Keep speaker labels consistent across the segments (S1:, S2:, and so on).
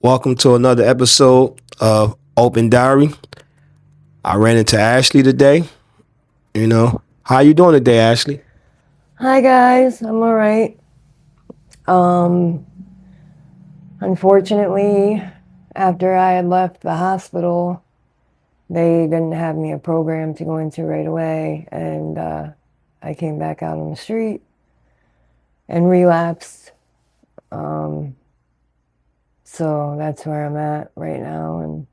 S1: Welcome to another episode of Open Diary. I ran into Ashley today. How you doing today, Ashley?
S2: Hi guys, I'm all right. Um, Unfortunately, after I had left the hospital, they didn't have me a program to go into right away, and I came back out on the street and relapsed. Um, so that's where I'm at right now. And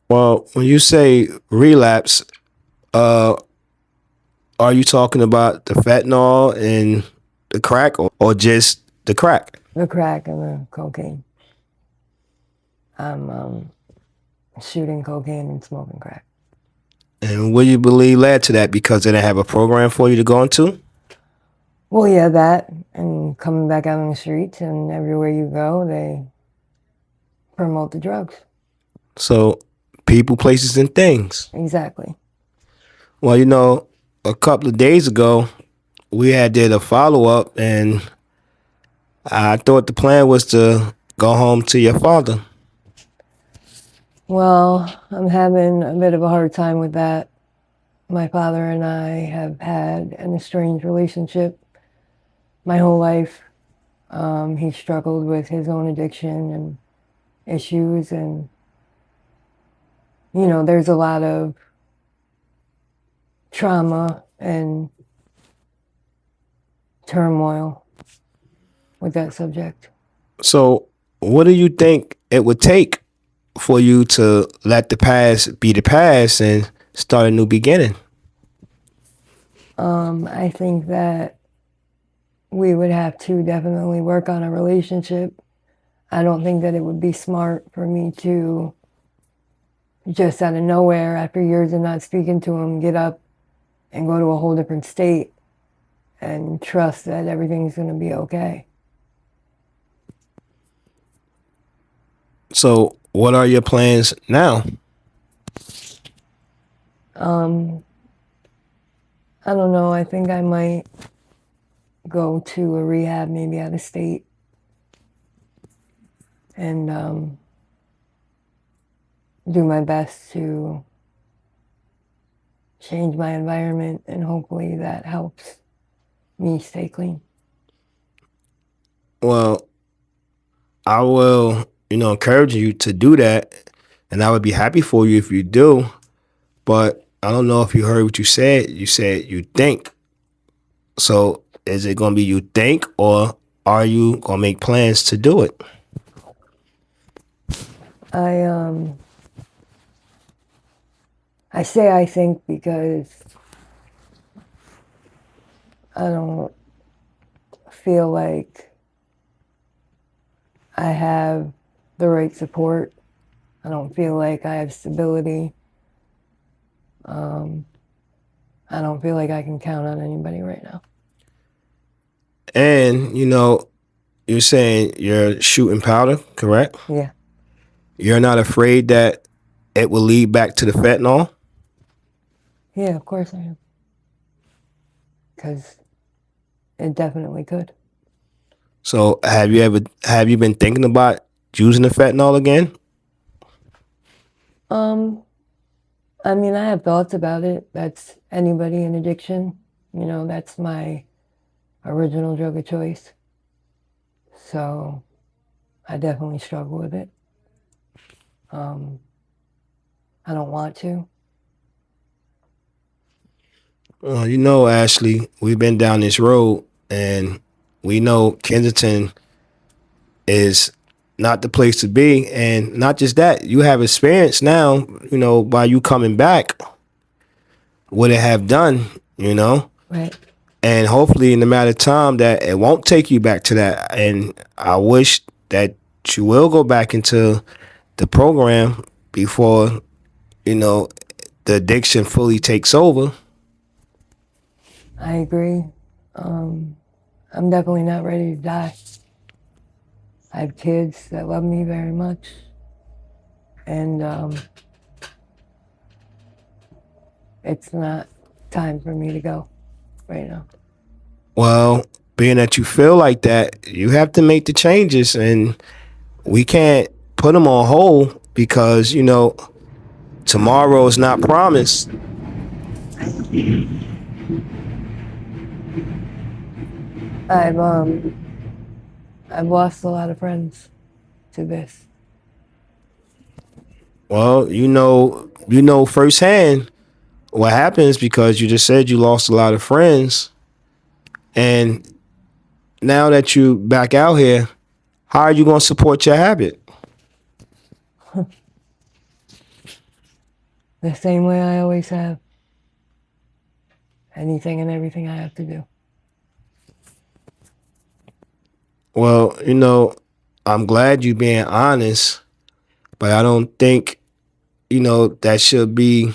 S1: Well, when you say relapse, uh, are you talking about the fentanyl and the crack, or just the crack?
S2: the crack and the cocaine. I'm shooting cocaine and smoking crack.
S1: And what do you believe led to that? Because they didn't have a program for you to go into?
S2: Well, yeah, that and coming back out on the streets, and everywhere you go, they promote the drugs.
S1: So, people, places, and things.
S2: Exactly.
S1: Well, a couple of days ago, we had did a follow up, and I thought the plan was to go home to your father.
S2: Well, I'm having a bit of a hard time with that. My father and I have had an estranged relationship my whole life. He struggled with his own addiction and issues, and there's a lot of trauma and turmoil with that subject.
S1: So, what do you think it would take for you to let the past be the past and start a new beginning?
S2: I think that we would have to definitely work on a relationship. I don't think that it would be smart for me to just out of nowhere, after years of not speaking to him, get up and go to a whole different state and trust that everything's going to be okay.
S1: So, what are your plans now?
S2: Um, I don't know. I think I might go to a rehab, maybe out of state, and do my best to change my environment, and hopefully that helps me stay clean.
S1: Well, I will, encourage you to do that, and I would be happy for you if you do. But I don't know if you heard what you said. You said you think. So, is it going to be you think, or are you going to make plans to do it?
S2: I um I say I think because I don't feel like I have the right support. I don't feel like I have stability. Um, I don't feel like I can count on anybody right now.
S1: And, you're saying you're shooting powder, correct?
S2: Yeah.
S1: You're not afraid that it will lead back to the fentanyl?
S2: Yeah, of course I am. Because it definitely could.
S1: So have you been thinking about using the fentanyl again?
S2: Um, I mean, I have thoughts about it. That's anybody in addiction. That's my original drug of choice. So I definitely struggle with it. Um, I don't want to.
S1: Well, Ashley, we've been down this road, and we know Kensington is not the place to be. And not just that, you have experience now, by you coming back, what it have done,
S2: Right.
S1: and hopefully in a matter of time that it won't take you back to that. And I wish that you will go back into the program before, the addiction fully takes over.
S2: I agree. I'm definitely not ready to die. I have kids that love me very much. And it's not time for me to go right now.
S1: Well, being that you feel like that, you have to make the changes. And we can't put them on hold because tomorrow is not promised.
S2: I've um I've lost a lot of friends to this.
S1: Well, you know firsthand what happens because you just said you lost a lot of friends, and now that you back out here, how are you going to support your habit?
S2: The same way I always have. Anything and everything I have to do.
S1: Well, I'm glad you being honest, but I don't think that should be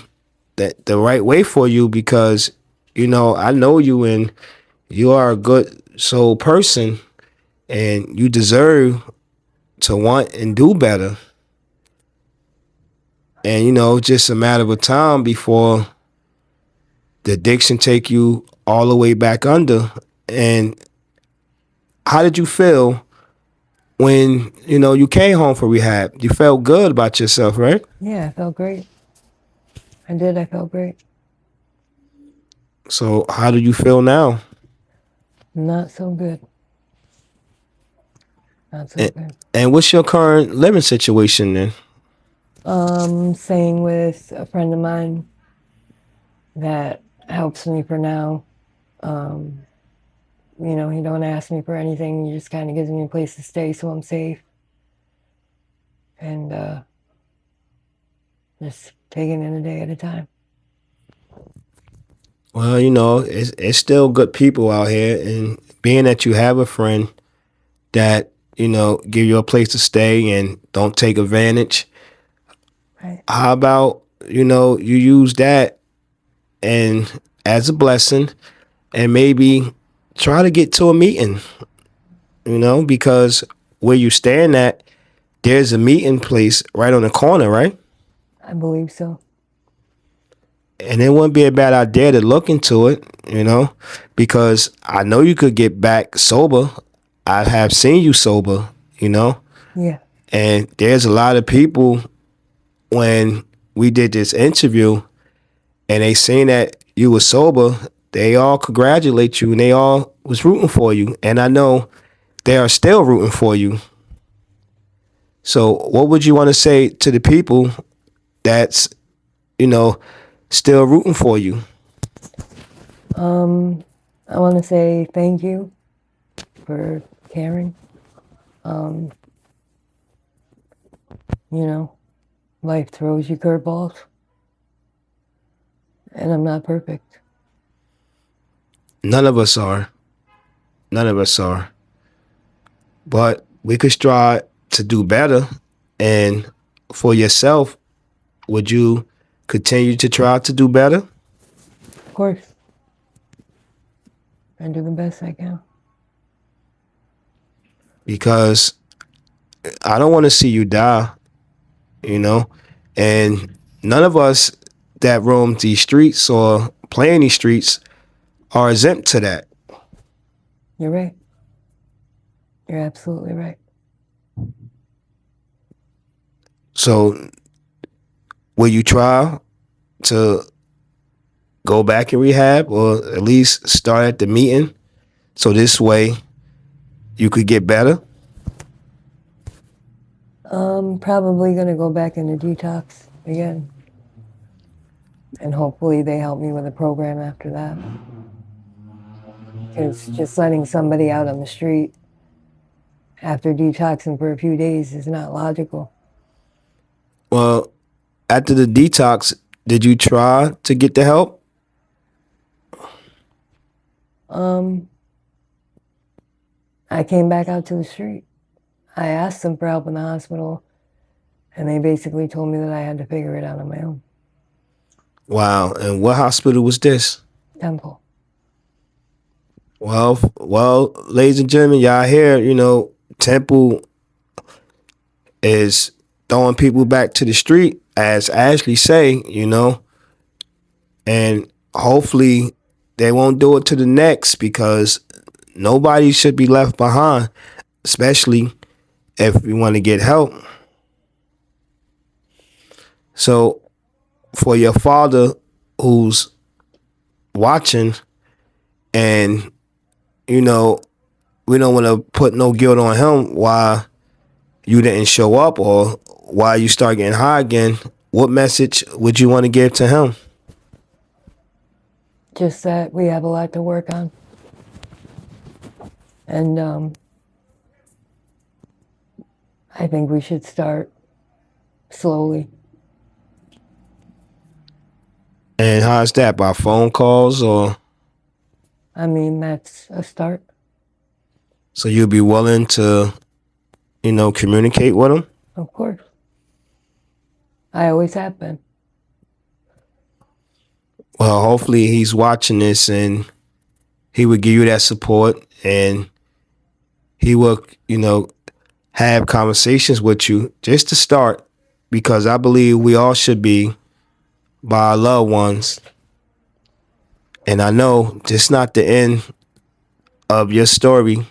S1: that the right way for you because I know you and you are a good soul person and you deserve to want and do better. And just a matter of time before the addiction take you all the way back under. And how did you feel when you came home for rehab? You felt good about yourself, right?
S2: Yeah, I felt great. I did. I felt great.
S1: So how do you feel now?
S2: Not so good. Not so
S1: And,
S2: good.
S1: and what's your current living situation then?
S2: Staying with a friend of mine that helps me for now. Um, he don't ask me for anything. He just kind of gives me a place to stay so I'm safe. And just taking it a day at a time.
S1: Well, it's still good people out here, and being that you have a friend that give you a place to stay and don't take advantage.
S2: Right.
S1: How about you use that and as a blessing, and maybe try to get to a meeting. Because where you stand at, there's a meeting place right on the corner, right?
S2: I believe so.
S1: And it wouldn't be a bad idea to look into it, because I know you could get back sober. I have seen you sober.
S2: Yeah.
S1: And there's a lot of people when we did this interview and they seen that you were sober, they all congratulate you and they all was rooting for you. And I know they are still rooting for you. So what would you want to say to the people that's, you know, still rooting for you?
S2: I want to say thank you for caring. Um, life throws you curveballs, and I'm not perfect.
S1: None of us are. None of us are. But we could strive to do better. And for yourself, would you continue to try to do better?
S2: Of course, I do the best I can.
S1: Because I don't want to see you die, you know? And none of us that roam these streets or play in these streets are exempt to that.
S2: You're right. You're absolutely right.
S1: So will you try to go back in rehab or at least start at the meeting so this way you could get better?
S2: Probably gonna go back into detox again, and hopefully they help me with a program after that. Because just letting somebody out on the street after detoxing for a few days is not logical.
S1: Well, after the detox, did you try to get the help?
S2: I came back out to the street. I asked them for help in the hospital, and they basically told me that I had to figure it out on my own.
S1: Wow. And what hospital was this?
S2: Temple.
S1: Well, ladies and gentlemen, y'all hear, Temple is throwing people back to the street, as Ashley say, and hopefully they won't do it to the next because nobody should be left behind, especially if you want to get help. So for your father who's watching, and you know, we don't want to put no guilt on him why you didn't show up or why you start getting high again. What message would you want to give to him?
S2: Just that we have a lot to work on. And I think we should start slowly.
S1: And how's that, by phone calls, or
S2: I mean, that's a start.
S1: so you'll be willing to, communicate with him?
S2: Of course. I always have been.
S1: Well, hopefully he's watching this and he would give you that support, and he will, have conversations with you just to start, because I believe we all should be by our loved ones. And I know this not the end of your story,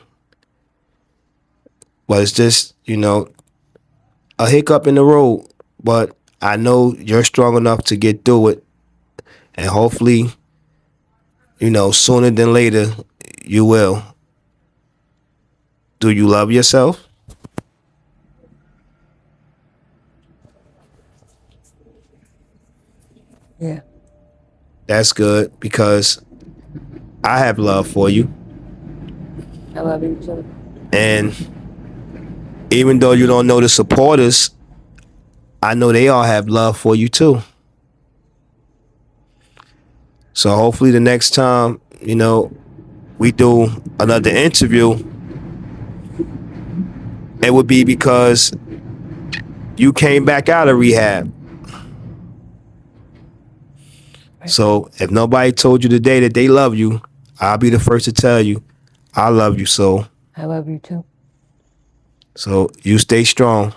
S1: but it's just, a hiccup in the road. But I know you're strong enough to get through it. And hopefully, sooner than later, you will. Do you love yourself?
S2: Yeah.
S1: That's good, because I have love for you.
S2: I love you too.
S1: And even though you don't know the supporters, I know they all have love for you too. So hopefully the next time, we do another interview, it would be because you came back out of rehab.
S2: Right.
S1: So if nobody told you today that they love you, I'll be the first to tell you I love you. So
S2: I love you too.
S1: you stay strong,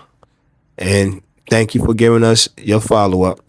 S1: and thank you for giving us your follow up.